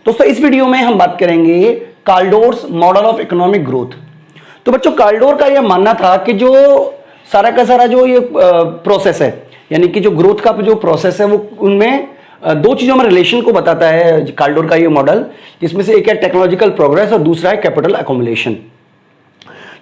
दोस्तों इस वीडियो में हम बात करेंगे काल्डोर्स मॉडल ऑफ इकोनॉमिक ग्रोथ। तो बच्चों काल्डोर का यह मानना था कि जो सारा का सारा जो ये प्रोसेस है, यानी कि जो ग्रोथ का जो प्रोसेस है वो उनमें दो चीजों में रिलेशन को बताता है काल्डोर का ये मॉडल, जिसमें से एक है टेक्नोलॉजिकल प्रोग्रेस और दूसरा है कैपिटल अकोमुलेशन।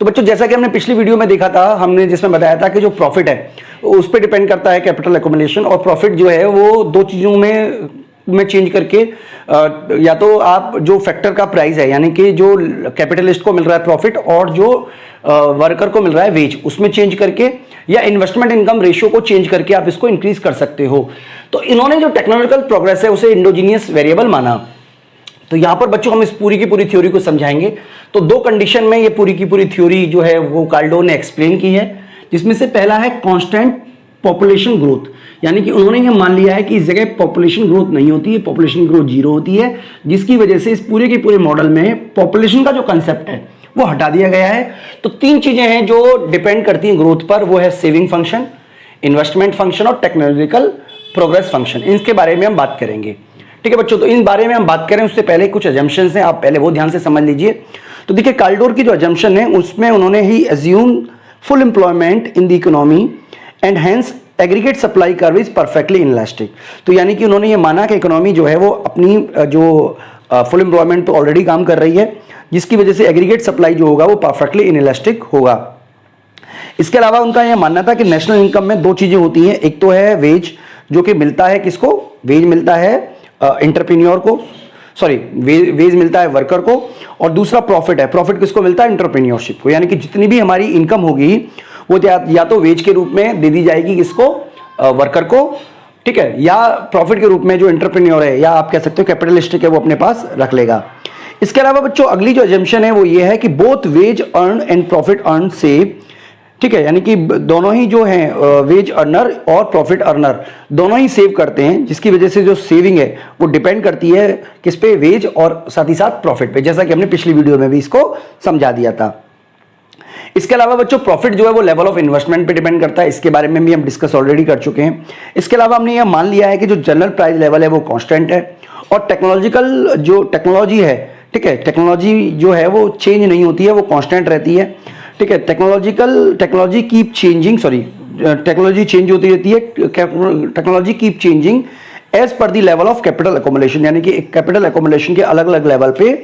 तो बच्चों जैसा कि हमने पिछली वीडियो में देखा था, हमने जिसमें बताया था कि जो प्रॉफिट है उस पर डिपेंड करता है कैपिटल अकोमुलेशन, और प्रॉफिट जो है वो दो चीजों में चेंज करके या तो आप जो फैक्टर का प्राइस है, यानी कि जो कैपिटलिस्ट को मिल रहा है प्रॉफिट और जो वर्कर को मिल रहा है वेज, उसमें चेंज करके या इन्वेस्टमेंट इनकम रेशियो को चेंज करके आप इसको इंक्रीज कर सकते हो। तो इन्होंने जो टेक्नोलॉजिकल प्रोग्रेस है उसे इंडोजीनियस वेरिएबल माना। तो यहां पर बच्चों हम इस पूरी की पूरी थ्योरी को समझाएंगे। तो दो कंडीशन में ये पूरी की पूरी थ्योरी जो है वो काल्डोर ने एक्सप्लेन की है, जिसमें से पहला है कांस्टेंट पॉपुलेशन ग्रोथ, यानी कि उन्होंने ये मान लिया है कि इस जगह पॉपुलेशन ग्रोथ नहीं होती है, पॉपुलेशन ग्रोथ जीरो होती है, जिसकी वजह से इस पूरे के पूरे मॉडल में पॉपुलेशन का जो कंसेप्ट है वो हटा दिया गया है। तो तीन चीजें हैं जो डिपेंड करती हैं ग्रोथ पर, वो है सेविंग फंक्शन, इन्वेस्टमेंट फंक्शन और टेक्नोलॉजिकल प्रोग्रेस फंक्शन। इसके बारे में हम बात करेंगे। ठीक है बच्चों, तो इन बारे में हम बात करें उससे पहले कुछ अजम्पशंस हैं, आप पहले वो ध्यान से समझ लीजिए। तो देखिए काल्डोर की जो अजम्पशन है उसमें उन्होंने ही assume full employment in the economy and hence aggregate supply curve is perfectly inelastic. तो यानी कि उन्होंने ये माना कि इकोनॉमी जो है वो अपनी जो फुल एम्प्लॉयमेंट तो ऑलरेडी काम कर रही है, जिसकी वजह से एग्रीगेट सप्लाई जो होगा वो परफेक्टली इनलास्टिक होगा। इसके अलावा उनका यह मानना था कि नेशनल इनकम में दो चीजें होती हैं, एक तो है वेज जो कि मिलता है किसको, वेज मिलता है एंटरप्रेन्योर को, सॉरी वेज मिलता है वर्कर को, और दूसरा प्रॉफिट है, प्रॉफिट किसको मिलता है, एंटरप्रेन्योरशिप को। यानी कि जितनी भी हमारी इनकम होगी वो या तो वेज के रूप में दे दी जाएगी किसको, वर्कर को, ठीक है, या प्रॉफिट के रूप में जो एंटरप्रेन्योर है या आप कह सकते हो कैपिटलिस्टिक है वो अपने पास रख लेगा। इसके अलावा बच्चों अगली जो अजम्पशन है वो ये है कि both ways earn and profit earn save, ठीक है, यानी कि दोनों ही जो हैं वेज अर्नर और प्रॉफिट अर्नर दोनों ही सेव करते हैं, जिसकी वजह से जो सेविंग है वो डिपेंड करती है किस पे, वेज और साथ ही साथ प्रॉफिट पे, जैसा कि हमने पिछली वीडियो में भी इसको समझा दिया था। इसके अलावा बच्चों प्रॉफिट जो है वो लेवल ऑफ इन्वेस्टमेंट पे डिपेंड करता है, इसके बारे में भी हम डिस्कस ऑलरेडी कर चुके हैं। इसके अलावा हमने यह मान लिया है कि जो जनरल प्राइस लेवल है वो कांस्टेंट है, और टेक्नोलॉजिकल जो टेक्नोलॉजी है, ठीक है, टेक्नोलॉजी जो है वो चेंज नहीं होती है, वो कांस्टेंट रहती है, ठीक है। Technology keep changing, sorry technology change होती रहती है, technology keep changing as per the level of capital accumulation, यानी कि कैपिटल अकोमुलेशन के अलग अलग लेवल पे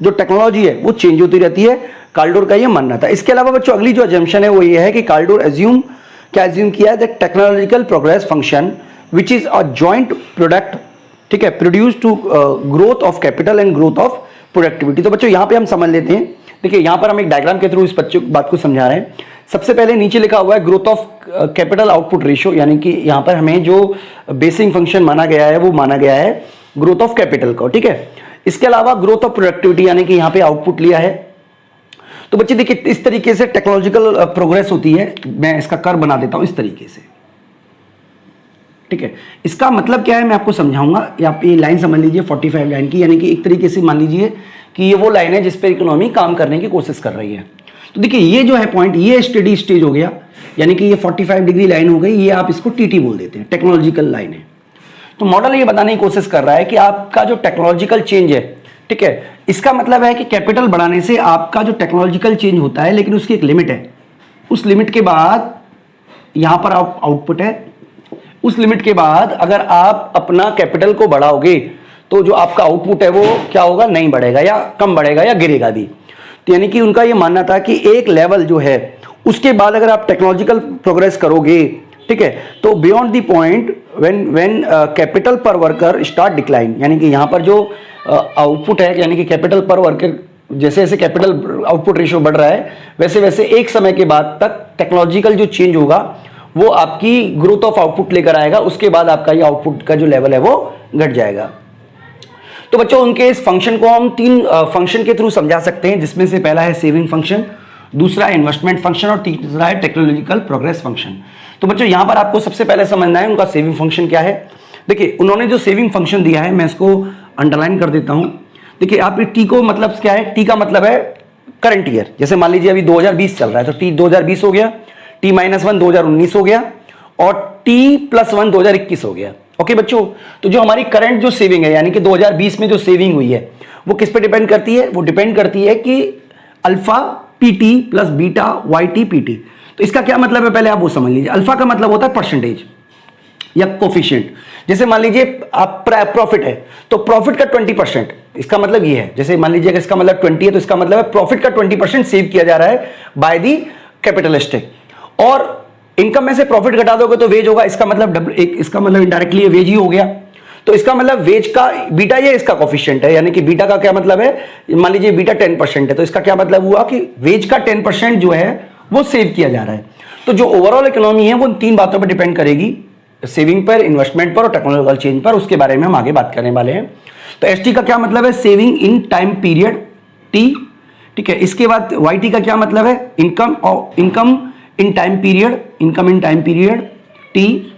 जो टेक्नोलॉजी है वो चेंज होती रहती है, काल्डोर का ये मानना था। इसके अलावा बच्चों अगली जो अजम्पशन है वो ये है कि काल्डोर एज्यूम किया है that technological progress function which is a joint product, ठीक है, produce to growth of capital and growth of productivity. तो बच्चों यहां पे हम समझ लेते हैं, देखिए यहां पर हम एक डायग्राम के थ्रू इस बात को समझा रहे हैं। सबसे पहले नीचे लिखा हुआ है growth of capital output ratio, यानी कि यहां पर हमें जो बेसिक फंक्शन माना गया है वो माना गया है ग्रोथ ऑफ कैपिटल को, ठीक है। इसके अलावा ग्रोथ ऑफ प्रोडक्टिविटी, यानी कि यहां पे आउटपुट लिया है। तो बच्चे देखिए इस तरीके से टेक्नोलॉजिकल प्रोग्रेस होती है, मैं इसका कर्व बना देता हूं इस तरीके से, ठीक है। इसका मतलब क्या है मैं आपको समझाऊंगा, आप ये लाइन समझ लीजिए 45 लाइन की, यानी कि एक तरीके से मान लीजिए कि ये वो लाइन है जिस पर इकोनॉमी काम करने की कोशिश कर रही है। तो देखिए ये जो है पॉइंट, ये स्टेडी स्टेज हो गया, यानी कि ये 45 डिग्री लाइन हो गई, ये आप इसको टीटी बोल देते हैं, टेक्नोलॉजिकल लाइन है। तो मॉडल ये बताने की कोशिश कर रहा है कि आपका जो टेक्नोलॉजिकल चेंज है, ठीक है, इसका मतलब है कि कैपिटल बढ़ाने से आपका जो टेक्नोलॉजिकल चेंज होता है, लेकिन उसकी एक लिमिट है, उस लिमिट के बाद यहां पर आउटपुट है, उस लिमिट के बाद अगर आप अपना कैपिटल को बढ़ाओगे तो जो आपका आउटपुट है वो क्या होगा, नहीं बढ़ेगा या कम बढ़ेगा या गिरेगा भी। तो यानी कि उनका ये मानना था कि एक लेवल जो है उसके बाद अगर आप टेक्नोलॉजिकल प्रोग्रेस करोगे, ठीक है, तो beyond the point when capital पर वर्कर स्टार्ट डिक्लाइन, यानी कि यहां पर जो आउटपुट है, यानी कि कैपिटल पर वर्कर, जैसे जैसे कैपिटल आउटपुट रेशियो बढ़ रहा है वैसे वैसे एक समय के बाद तक टेक्नोलॉजिकल जो चेंज होगा वो आपकी ग्रोथ ऑफ आउटपुट लेकर आएगा, उसके बाद आपका ये आउटपुट का जो लेवल है वो घट जाएगा। तो बच्चों उनके इस फंक्शन को हम तीन फंक्शन के थ्रू समझा सकते हैं, जिसमें से पहला है सेविंग फंक्शन, दूसरा है इन्वेस्टमेंट फंक्शन और तीसरा है टेक्नोलॉजिकल प्रोग्रेस फंक्शन। तो बच्चों यहां पर आपको सबसे पहले समझना है उनका सेविंग फंक्शन क्या है। देखिए उन्होंने जो सेविंग फंक्शन दिया है मैं इसको अंडरलाइन कर देता हूं। देखिए आप टी को मतलब क्या है, टी का मतलब है करंट ईयर, जैसे मान लीजिए अभी 2020 चल रहा है तो टी 2020 हो गया, T-1 2019 हो गया और T+1 2021 हो गया। ओके बच्चों, तो जो हमारी करंट जो सेविंग है यानी कि 2020 में जो सेविंग हुई है वो किस पे डिपेंड करती है? वो डिपेंड करती है कि alpha PT plus beta YT PT. तो इसका क्या मतलब है पहले आप वो समझ लीजिए। अल्फा का मतलब होता है परसेंटेज या कोफिशिएंट। जैसे मान लीजिए आप प्रॉफिट है तो प्रॉफिट का 20%, इसका मतलब ये है, जैसे मान लीजिए इसका मतलब 20 है तो इसका मतलब है प्रॉफिट का 20% सेव किया जा रहा है बाय दी कैपिटलिस्टिक। और इनकम में से प्रॉफिट घटा दोगे तो वेज होगा, इसका मतलब इसका मतलब इनडायरेक्टली वेज ही हो गया। तो इसका मतलब वेज का बीटा ये इसका कोफिशिएंट है, यानी कि बीटा का क्या मतलब है, मान लीजिए बीटा 10% है तो इसका क्या मतलब हुआ कि वेज का 10% जो है वो सेव किया जा रहा है। तो जो ओवरऑल इकोनॉमी है वो इन तीन बातों पर डिपेंड करेगी, सेविंग पर, इन्वेस्टमेंट पर और टेक्नोलॉजिकल चेंज पर। उसके बारे में हम आगे बात करने वाले हैं। तो एसटी का क्या मतलब है? Saving in time period T, ठीक है। इसके बाद वाईटी का क्या मतलब है? इनकम और income in time period, income in time period T.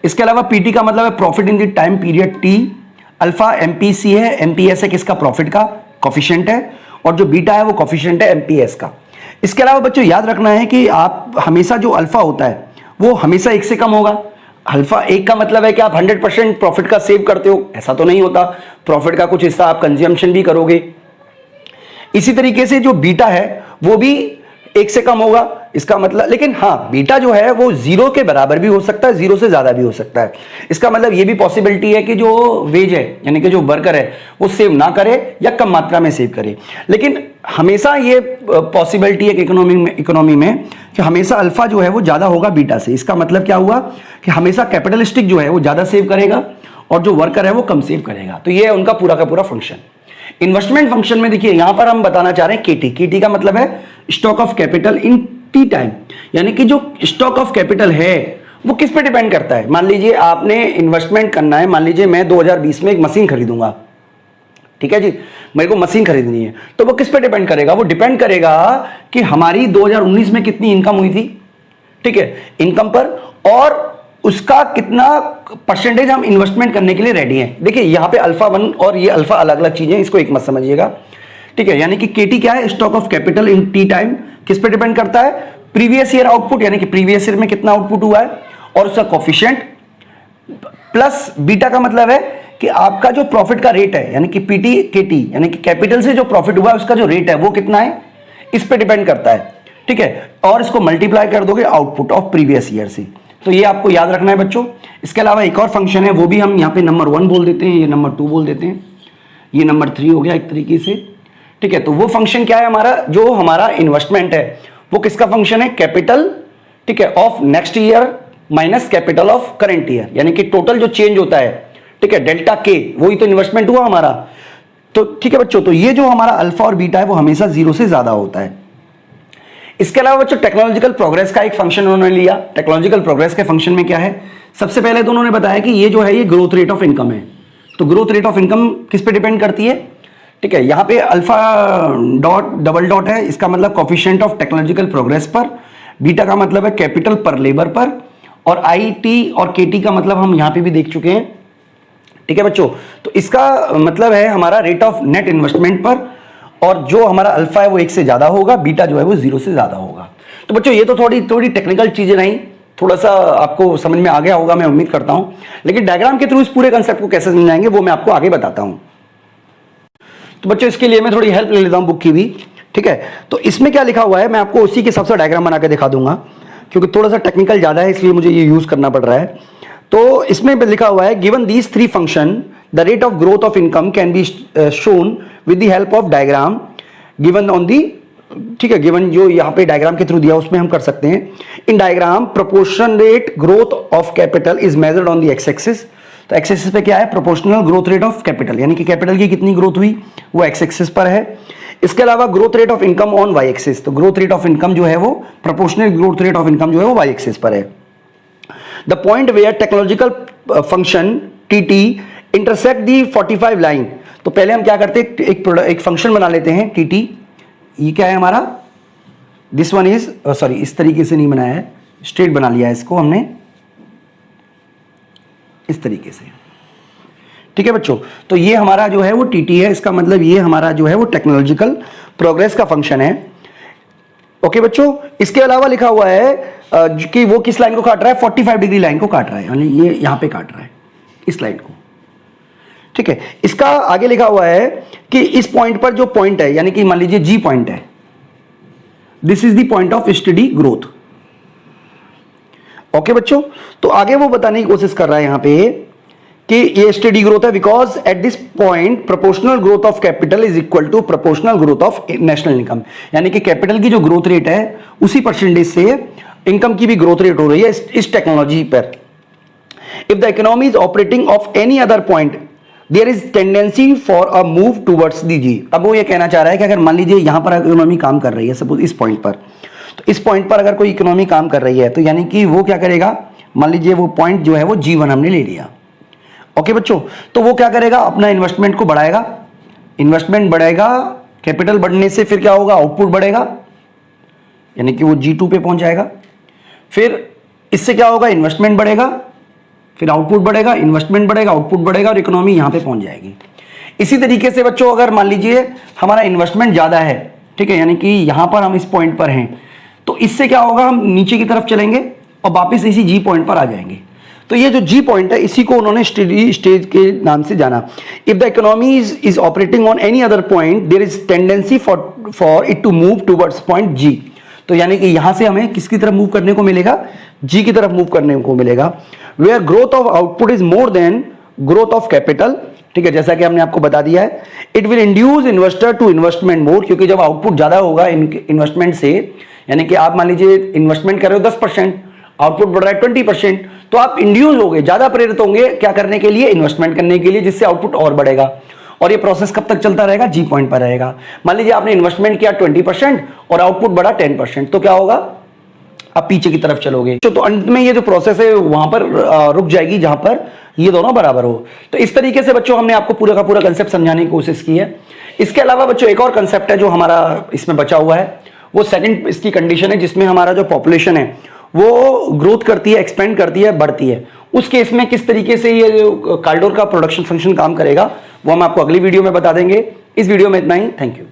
इसके अलावा पीटी का मतलब है profit in the time period T. Alpha MPC है, एमपीएस है किसका? प्रॉफिट का कोफिशिएंट है। और जो बीटा है वो कोफिशिएंट है एमपीएस का। इसके अलावा बच्चों याद रखना है कि आप हमेशा जो अल्फा होता है वो हमेशा एक से कम होगा। अल्फा एक का मतलब है कि आप 100% प्रॉफिट का सेव करते हो, ऐसा तो नहीं होता। प्रॉफिट का कुछ हिस्सा आप कंज्यूमशन भी करोगे। इसी तरीके से जो बीटा है वो भी एक से कम होगा, इसका मतलब, लेकिन हाँ बीटा जो है वो 0 के बराबर भी हो सकता है, 0 से ज्यादा भी हो सकता है। इसका मतलब ये भी पॉसिबिलिटी है कि जो वेज है यानी कि जो वर्कर है वो सेव ना करे या कम मात्रा में सेव करे। लेकिन हमेशा ये पॉसिबिलिटी है कि इकोनॉमी में कि हमेशा अल्फा जो है वो ज्यादा होगा बीटा से। इसका मतलब क्या हुआ कि हमेशा कैपिटलिस्टिक जो है वो ज्यादा सेव करेगा और जो वर्कर है वो कम सेव करेगा। तो ये है उनका पूरा का पूरा फंक्शन। इन्वेस्टमेंट फंक्शन में देखिए यहां पर हम बताना चाह रहे हैं केटी। केटी का मतलब है stock of capital in T time, यानी कि जो स्टॉक ऑफ कैपिटल है वो किस पे डिपेंड करता है। मान लीजिए आपने इन्वेस्टमेंट करना है, मान लीजिए मैं 2020 में एक मशीन खरीदूंगा, ठीक है जी, मेरे को मशीन खरीदनी है, तो वो किस पे डिपेंड करेगा? वो डिपेंड करेगा कि हमारी 2019 में कितनी इनकम हुई थी, ठीक है, इनकम पर, और उसका कितना परसेंटेज हम इन्वेस्टमेंट करने के लिए रेडी हैं। देखिए यहाँ पे अल्फा 1 और ये अल्फा अलग अलग चीजें, इसको एक मत समझिएगा, ठीक है। यानी कि केटी क्या है? Stock of capital in T time. किस पे डिपेंड करता है? प्रीवियस ईयर आउटपुट, यानी कि प्रीवियस ईयर में कितना आउटपुट हुआ है और उसका कोफिशिएंट, प्लस बीटा का मतलब है कि आपका जो प्रॉफिट का रेट है, यानी कि पीटी केटी, यानी कि कैपिटल से जो प्रॉफिट हुआ है उसका जो रेट है वो कितना है, इस पे डिपेंड करता है, ठीक है। और इसको मल्टीप्लाई कर दोगे आउटपुट ऑफ प्रीवियस ईयर से। तो ये आपको याद रखना है बच्चों। इसके अलावा एक और फंक्शन है, वो भी हम यहाँ पे नंबर 1 बोल देते हैं, ये नंबर 2 बोल देते हैं, ये नंबर 3 हो गया एक तरीके से, ठीक है। तो वो फंक्शन क्या है हमारा? जो हमारा इन्वेस्टमेंट है वो किसका फंक्शन है? कैपिटल, ठीक है, of next year minus capital of current year, यानी कि टोटल जो चेंज होता है, ठीक है, डेल्टा के, वही तो इन्वेस्टमेंट हुआ हमारा। तो ठीक है बच्चों, तो ये जो हमारा अल्फा और बीटा है वो हमेशा 0 से ज्यादा होता है। इसके अलावा बच्चों टेक्नोलॉजिकल प्रोग्रेस का एक फंक्शन उन्होंने लिया। टेक्नोलॉजिकल प्रोग्रेस के फंक्शन में क्या है? सबसे पहले तो उन्होंने बताया कि ये जो है ये ग्रोथ रेट ऑफ इनकम है। तो ग्रोथ रेट ऑफ इनकम किस पे डिपेंड करती है? ठीक है, यहाँ पे अल्फा डॉट डबल डॉट है, इसका मतलब कोफिशिएंट ऑफ टेक्नोलॉजिकल प्रोग्रेस पर। बीटा का मतलब है कैपिटल पर लेबर पर। और आई टी और के टी का मतलब हम यहाँ पे भी देख चुके हैं, ठीक है बच्चों। तो इसका मतलब है हमारा रेट ऑफ नेट इन्वेस्टमेंट पर, और जो हमारा अल्फा है वो 1 से ज्यादा होगा, बीटा जो है वो 0 से ज्यादा होगा। तो बच्चों ये तो थोड़ी टेक्निकल चीजें नहीं, थोड़ा सा आपको समझ में आ गया होगा मैं उम्मीद करता हूं। लेकिन डायग्राम के थ्रू इस पूरे कंसेप्ट को कैसे समझाएंगे वो मैं आपको आगे बताता हूं। तो बच्चों इसके लिए मैं थोड़ी हेल्प ले लेता हूं बुक की भी, ठीक है। तो इसमें क्या लिखा हुआ है मैं आपको उसी के हिसाब से डायग्राम बना के दिखा दूंगा, क्योंकि थोड़ा सा टेक्निकल ज्यादा है इसलिए मुझे ये यूज करना पड़ रहा है। तो इसमें लिखा हुआ है given these 3 function the rate of growth of income can be shown with the help of diagram given on the, ठीक है, गिवन जो यहाँ पे डायग्राम के थ्रू दिया उसमें हम कर सकते हैं। In diagram proportion rate growth of capital is measured on the x axis. तो एक्स एक्सिस पे क्या है? Proportional growth rate of capital, यानी कि कैपिटल की कितनी ग्रोथ हुई वो एक्स एक्सिस पर है। इसके अलावा growth rate of income on Y axis, तो ग्रोथ रेट ऑफ इनकम जो है वो proportional growth rate of income जो है वो वाई एक्सिस पर है। The point where technological function TT intersect the 45 line. तो पहले हम क्या करते हैं, एक फंक्शन बना लेते हैं टीटी। ये क्या है हमारा? दिस वन इज सॉरी, इस तरीके से नहीं बनाया है, स्ट्रेट बना लिया है इसको हमने इस तरीके से, ठीक है बच्चों। तो ये हमारा जो है वो टीटी है, इसका मतलब ये हमारा जो है वो टेक्नोलॉजिकल प्रोग्रेस का फंक्शन है। ओके बच्चों, इसके अलावा लिखा हुआ है कि वो किस लाइन को काट रहा है? 45 डिग्री लाइन को काट रहा है, यानी ये यहां पे काट रहा है, इस लाइन को, ठीक है। इसका आगे लिखा हुआ है कि इस पॉइंट पर जो पॉइंट है, यानी कि मान लीजिए जी पॉइंट है, this is the point of study growth. Okay बच्चों, तो आगे वो बताने की कोशिश कर रहा है यहां पे कि ये स्टडी ग्रोथ है because at this point proportional growth of capital is equal to proportional growth of national income, यानी कि कैपिटल की जो ग्रोथ रेट है उसी परसेंटेज से इनकम की भी ग्रोथ रेट हो रही है इस टेक्नोलॉजी पर। If the economy is operating of any other point there is tendency for a move towards the G. अब वो ये कहना चाह रहा है कि अगर मान लीजिए यहां पर इकोनॉमी काम कर रही है, सपोज इस पॉइंट पर, तो इस पॉइंट पर अगर कोई इकोनॉमी काम कर रही है तो यानी कि वो क्या करेगा, मान लीजिए वो पॉइंट जो है वो G1 हमने ले लिया। ओके बच्चों, तो वो क्या करेगा, अपना इन्वेस्टमेंट को बढ़ाएगा, इन्वेस्टमेंट बढ़ेगा, कैपिटल बढ़ने से फिर क्या होगा, आउटपुट बढ़ेगा, यानी कि वो G2 पे पहुंच जाएगा। फिर इससे क्या होगा, इन्वेस्टमेंट बढ़ेगा, फिर आउटपुट बढ़ेगा, इन्वेस्टमेंट बढ़ेगा, आउटपुट बढ़ेगा और इकोनॉमी यहां पे पहुंच जाएगी। इसी तरीके से बच्चों अगर मान लीजिए हमारा इन्वेस्टमेंट ज्यादा है, ठीक है, यानी कि यहां पर हम इस पॉइंट पर हैं, तो इससे क्या होगा, हम नीचे की तरफ चलेंगे और वापस इसी जी पॉइंट पर आ जाएंगे। तो ये जो जी पॉइंट है इसी को उन्होंने स्टडी स्टेज के नाम से जाना। If the economy is operating on any other point there is tendency for it to move towards point G. तो यानी कि यहां से हमें किसकी तरफ मूव करने को मिलेगा, जी की तरफ मूव करने को मिलेगा। Where growth of output is more than growth of capital, ठीक है, जैसा कि हमने आपको बता दिया है। It will induce investor to investment more, क्योंकि जब आउटपुट ज्यादा होगा इन्वेस्टमेंट से, यानी कि आप मान लीजिए इन्वेस्टमेंट कर रहे हो 10%, आउटपुट बढ़ रहा है 20%, तो आप इंड्यूस होंगे, ज्यादा प्रेरित होंगे क्या करने के लिए, इन्वेस्टमेंट करने के लिए, जिससे आउटपुट और बढ़ेगा। और ये प्रोसेस कब तक चलता रहेगा, जी पॉइंट पर रहेगा। मान लीजिए आपने इन्वेस्टमेंट किया 20% और आउटपुट बढ़ा 10%, तो क्या होगा, आप पीछे की तरफ चलोगे। तो अंत में ये जो प्रोसेस है वहां पर रुक जाएगी जहां पर ये दोनों बराबर हो। तो इस तरीके से बच्चों हमने आपको पूरा का पूरा कंसेप्ट समझाने की कोशिश की है। इसके अलावा बच्चों एक और कंसेप्ट है जो हमारा इसमें बचा हुआ है, वो सेकंड इसकी कंडीशन है जिसमें हमारा जो पॉपुलेशन है वो ग्रोथ करती है, एक्सपेंड करती है, बढ़ती है। उस केस में किस तरीके से ये जो काल्डोर का प्रोडक्शन फंक्शन काम करेगा वो हम आपको अगली वीडियो में बता देंगे। इस वीडियो में इतना ही, थैंक यू।